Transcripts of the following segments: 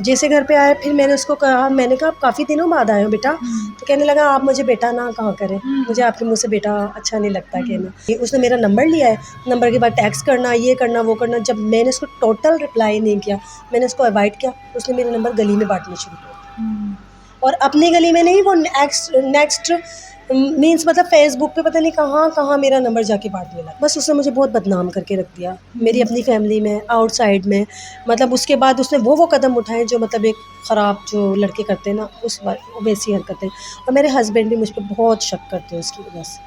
जैसे घर पे आया फिर मैंने उसको कहा, मैंने कहा आप काफ़ी दिनों बाद आए हो बेटा। तो कहने लगा आप मुझे बेटा ना कहा करें, मुझे आपके मुँह से बेटा अच्छा नहीं लगता कहना। उसने मेरा नंबर लिया है, नंबर के बाद टैक्स करना, ये करना, वो करना। जब मैंने उसको टोटल रिप्लाई नहीं किया, मैंने उसको अवॉइड किया, उसने मेरे नंबर गली में बाँटने शुरू कर दिए। और अपनी गली में नहीं, वो नेक्स्ट नेक्स्ट मीन्स मतलब फ़ेसबुक पे पता नहीं कहाँ-कहाँ मेरा नंबर जाके बाँटने लगा। बस उसने मुझे बहुत बदनाम करके रख दिया, मेरी अपनी फ़ैमिली में, आउटसाइड में। मतलब उसके बाद उसने वो कदम उठाए जो मतलब एक ख़राब जो लड़के करते हैं ना, उस वैसी हरकतें। और मेरे हस्बैंड भी मुझ पे बहुत शक करते हैं उसकी वजह से।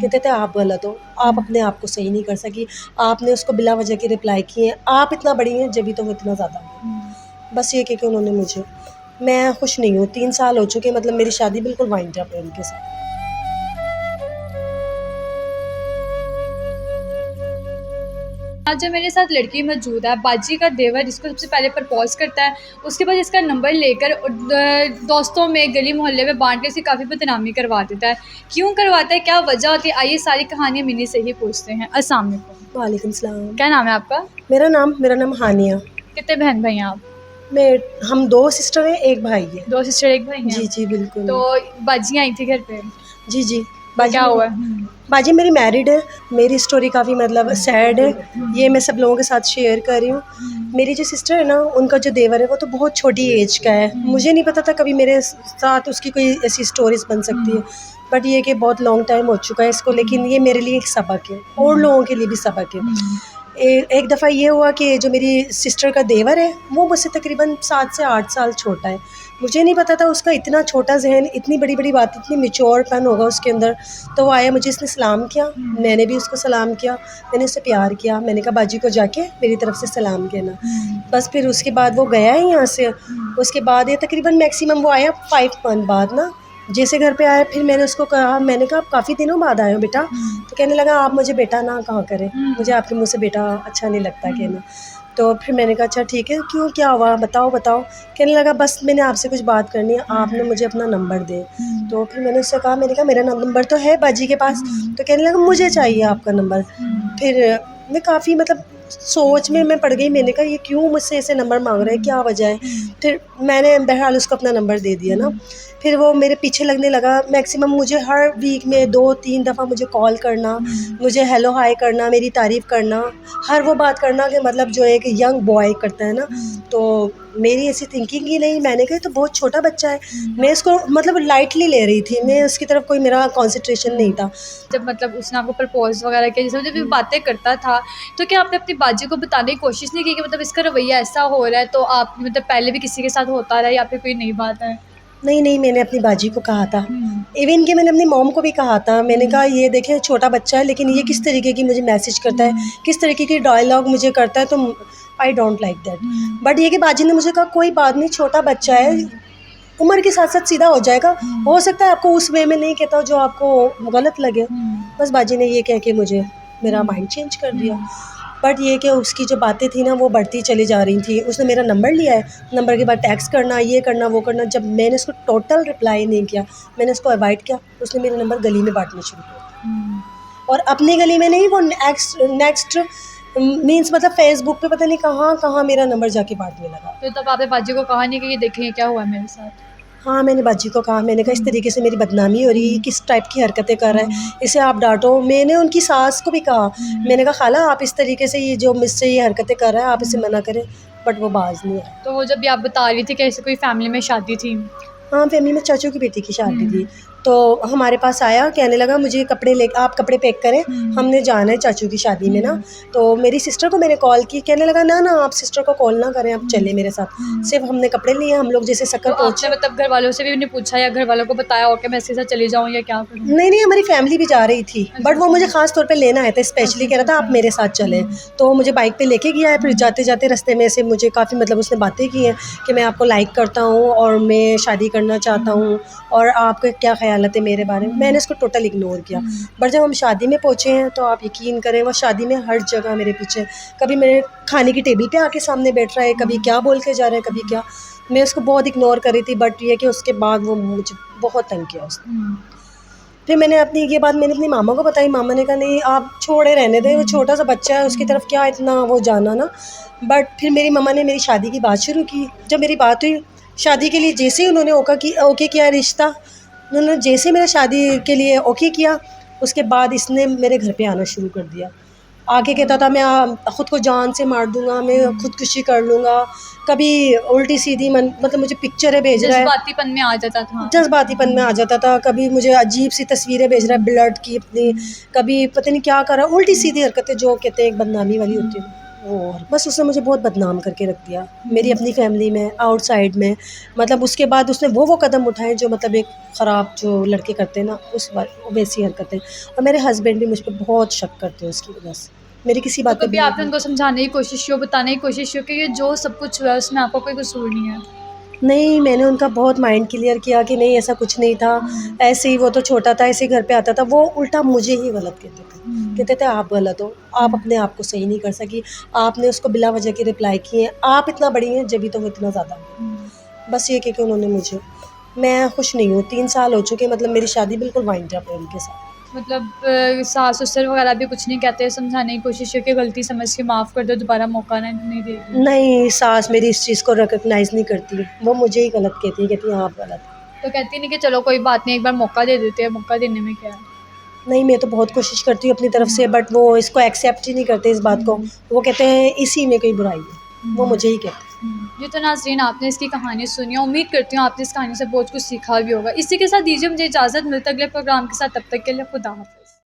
कहते थे आप गलत हो, आप अपने आप को सही नहीं कर सकी, आपने उसको बिला वजह के रिप्लाई किए, आप इतना बड़ी हैं जभी तो वो इतना ज़्यादा है। बस ये कह के उन्होंने मुझे, मैं खुश नहीं हूँ, 3 साल हो चुके, मतलब मेरी शादी बिल्कुल वाइंड अप है उनके साथ। आज जो मेरे साथ लड़की मौजूद है, बाजी का देवर जिसको सबसे पहले प्रपोज़ करता है, उसके बाद इसका नंबर लेकर दोस्तों में, गली मोहल्ले में बाँट के इसकी काफ़ी बदनामी करवा देता है। क्यों करवाता है, क्या वजह होती है? आइए सारी कहानियाँ मिन्नी से ही पूछते हैं। अस्सलाम वालेकुम। वालेकुम सलाम। क्या नाम है आपका? मेरा नाम हानिया। कितने बहन-भाई हैं आप? मैं हम 2 सिस्टर हैं, 1 भाई है। 2 सिस्टर 1 भाई हैं? जी, जी, बिल्कुल। तो बाजी आई थी घर पे, जी, जी। तो बाजी क्या मेरी हुआ? बाजी मेरी मैरिड है। मेरी स्टोरी काफ़ी मतलब सैड है। ये मैं सब लोगों के साथ शेयर कर रही हूँ। मेरी जो सिस्टर है ना, उनका जो देवर है वो तो बहुत छोटी एज का है। मुझे नहीं पता था कभी मेरे साथ उसकी कोई ऐसी स्टोरीज़ बन सकती है। बट ये कि बहुत लॉन्ग टाइम हो चुका है इसको, लेकिन ये मेरे लिए एक सबक है और लोगों के लिए भी सबक है। एक दफ़ा ये हुआ कि जो मेरी सिस्टर का देवर है, वो मुझसे तकरीबन 7 से 8 साल छोटा है। मुझे नहीं पता था उसका इतना छोटा ज़हन, इतनी बड़ी-बड़ी बात, इतनी मैच्योरपन होगा उसके अंदर। तो वो आया, मुझे इसने सलाम किया, मैंने भी उसको सलाम किया, मैंने उससे प्यार किया। मैंने कहा बाजी को जाके मेरी तरफ से सलाम कहना। बस फिर उसके बाद वो गया है यहाँ से। उसके बाद ये तकरीबन मैक्सिमम वो आया 5 मंथ बाद ना। जैसे घर पे आया फिर मैंने उसको कहा, मैंने कहा आप काफ़ी दिनों बाद आए हो बेटा। तो कहने लगा आप मुझे बेटा ना कहा करें, मुझे आपके मुँह से बेटा अच्छा नहीं लगता कहना। तो फिर मैंने कहा अच्छा ठीक है, क्यों क्या हुआ बताओ बताओ। कहने लगा बस मैंने आपसे कुछ बात करनी है, आपने मुझे अपना नंबर दे। तो फिर मैंने उससे कहा, मैंने कहा मेरा नंबर तो है बाजी के पास। तो कहने लगा मुझे चाहिए आपका नंबर। फिर मैं काफ़ी मतलब सोच में मैं पड़ गई, मैंने कहा ये क्यों मुझसे ऐसे नंबर मांग रहा है, क्या वजह है। फिर मैंने बहरहाल उसको अपना नंबर दे दिया ना। फिर वो मेरे पीछे लगने लगा, मैक्सिमम मुझे हर वीक में 2-3 दफ़ा मुझे कॉल करना, मुझे हेलो हाय करना, मेरी तारीफ़ करना, हर वो बात करना कि मतलब जो एक यंग बॉय करता है ना। तो मेरी ऐसी थिंकिंग ही नहीं, मैंने कहा ये तो बहुत छोटा बच्चा है। मैं इसको मतलब लाइटली ले रही थी, मैं उसकी तरफ कोई मेरा कंसंट्रेशन नहीं था। जब मतलब उसने आपको प्रपोज़ वगैरह किया, जैसे जब ये बातें करता था, तो क्या आपने अपनी बाजी को बताने की कोशिश नहीं की कि मतलब इसका रवैया ऐसा हो रहा है, तो आप मतलब पहले भी किसी के साथ होता रहा या फिर कोई नई बात है? नहीं, नहीं, मैंने अपनी बाजी को कहा था। इवन कि मैंने अपनी मॉम को भी कहा था। मैंने कहा ये देखें छोटा बच्चा है, लेकिन ये किस तरीके की मुझे मैसेज करता है, किस तरीके की डायलॉग मुझे करता है, तो I don't like that. But ये कि बाजी ने मुझे कहा कोई बात नहीं, छोटा बच्चा है, उम्र के साथ-साथ सीधा हो जाएगा। हो सकता है आपको उस वे में नहीं कहता हो जो आपको गलत लगे। बस बाजी ने ये कह के मुझे मेरा माइंड चेंज कर दिया। बट ये कि उसकी जो बातें थी ना वो बढ़ती चली जा रही थी। उसने मेरा नंबर लिया है, नंबर के बाद टैक्स करना, ये करना, वो करना। जब मैंने उसको टोटल रिप्लाई नहीं किया, मैंने उसको अवॉइड किया, उसने मेरा नंबर गली में बाँटने शुरू कर दिया। और अपनी गली में नहीं, वो नेक्स्ट नेक्स्ट मीन्स मतलब फ़ेसबुक पे पता नहीं कहाँ-कहाँ मेरा नंबर जाके बाँटने लगा। तो तब आपने बाजी को कहा नहीं कि ये देखें ये क्या हुआ मेरे साथ? हाँ, मैंने बाजी को कहा, मैंने कहा इस तरीके से मेरी बदनामी हो रही है, ये किस टाइप की हरकतें कर रहा है, इसे आप डाँटो। मैंने उनकी सास को भी कहा, मैंने कहा खाला आप इस तरीके से ये जो मुझसे ये हरकतें कर रहा है, आप इसे मना करें। बट वो बाज़ नहीं आया। तो वो जब भी आप बता रही थी कि ऐसे कोई फैमिली में शादी थी। हाँ, फैमिली में चाचू की बेटी की शादी थी। तो हमारे पास आया, कहने लगा मुझे आप कपड़े पैक करें, हमने जाना है चाचू की शादी में ना। तो मेरी सिस्टर को मैंने कॉल की, कहने लगा ना, ना आप सिस्टर को कॉल ना करें, आप चलें मेरे साथ। सिर्फ़ हमने कपड़े लिए, हम लोग जैसे तो सक्कर आपने पहुँचे। मतलब घर वालों से भी नहीं पूछा या घर वालों को बताया हो कि मैं इसके साथ चली जाऊँ या क्या करूँ? नहीं, नहीं, हमारी फैमिली भी जा रही थी, अच्छा, बट वो अच्छा। मुझे ख़ास तौर पे लेना आया था, स्पेशली कह रहा था आप मेरे साथ चलें। तो वो मुझे बाइक पे लेके गया है, फिर जाते-जाते रास्ते में से मुझे काफ़ी मतलब उसने बातें की हैं कि मैं आपको लाइक करता हूँ और मैं शादी करना चाहता हूँ और आपके क्या ख़यालात है मेरे बारे में। मैंने उसको टोटल इग्नोर किया। बट जब हम शादी में पहुँचे हैं तो आप यकीन करें वो शादी में हर जगह मेरे पीछे, कभी मेरे खाने की टेबल पे आके सामने बैठ रहा है, कभी क्या बोल के जा रहा है, कभी क्या। मैं उसको बहुत इग्नोर कर रही थी, बट ये कि उसके बाद वो मुझे बहुत तंग किया उसने। फिर मैंने ये बात मैंने अपनी मामा को बताई। मामा ने कहा नहीं आप छोड़े रहने दें, वो छोटा सा बच्चा है, उसकी तरफ क्या इतना वो जाना ना। बट फिर मेरी मम्मा ने मेरी शादी की बात शुरू की। जब मेरी बात हुई शादी के लिए, जैसे ही उन्होंने ओके किया रिश्ता, उन्होंने जैसे मेरा शादी के लिए ओके किया, उसके बाद इसने मेरे घर पे आना शुरू कर दिया। आके कहता था मैं ख़ुद को जान से मार दूंगा, मैं खुदकुशी कर लूँगा। कभी उल्टी सीधी मतलब मुझे पिक्चरें भेज रहा है, जज्बातीपन में आ जाता था। जज्बातीपन में आ जाता था। कभी मुझे अजीब सी तस्वीरें भेज रहा है ब्लड की अपनी, कभी पता नहीं क्या कर रहा है, उल्टी सीधी हरकतें जो कहते हैं एक बदनामी वाली होती है। और बस उसने मुझे बहुत बदनाम करके रख दिया मेरी अपनी फैमिली में, आउटसाइड में। मतलब उसके बाद उसने वो कदम उठाए जो मतलब एक ख़राब जो लड़के करते हैं ना, उस वैसी हरकतें। और मेरे हस्बैंड भी मुझ पर बहुत शक करते हैं उसकी वजह से, मेरी किसी तो बात पे कभी आपने उनको समझाने की कोशिश की हो, बताने की कोशिश की हो कि ये जो सब कुछ हुआ है उसमें आपका कोई कसूर नहीं है? नहीं, मैंने उनका बहुत माइंड क्लियर किया कि नहीं ऐसा कुछ नहीं था, ऐसे ही वो तो छोटा था, ऐसे ही घर पे आता था। वो उल्टा मुझे ही गलत कहते थे आप गलत हो, आप अपने आप को सही नहीं कर सकी, आपने उसको बिला वजह की रिप्लाई किए, आप इतना बड़ी हैं जब भी तो वो इतना ज़्यादा हो। बस ये कह के उन्होंने मुझे, मैं खुश नहीं हूँ। 3 साल हो चुके, मतलब मेरी शादी बिल्कुल वाइंड अप है उनके साथ। मतलब सास ससुर वगैरह भी कुछ नहीं कहते, समझाने की कोशिश है कि गलती समझ के माफ़ कर दो, दोबारा मौका नहीं देगी? नहीं, सास मेरी इस चीज़ को रिकॉग्नाइज़ नहीं करती, वो मुझे ही गलत कहती है आप गलत हो। तो कहती नहीं कि चलो कोई बात नहीं, एक बार मौका दे देते हैं, मौका देने में क्या है? नहीं, मैं तो बहुत कोशिश करती हूँ अपनी तरफ से, बट वो इसको एक्सेप्ट ही नहीं करते इस बात को। वो कहते हैं इसी में कोई बुराई है, वो मुझे ही कहते हैं। ये तो नाज़रीन आपने इसकी कहानी सुनी है, उम्मीद करती हूँ आपने इस कहानी से बहुत कुछ सीखा भी होगा। इसी के साथ दीजिए मुझे इजाज़त, मिलते अगले प्रोग्राम के साथ, तब तक के लिए खुदा हाफ़िज़।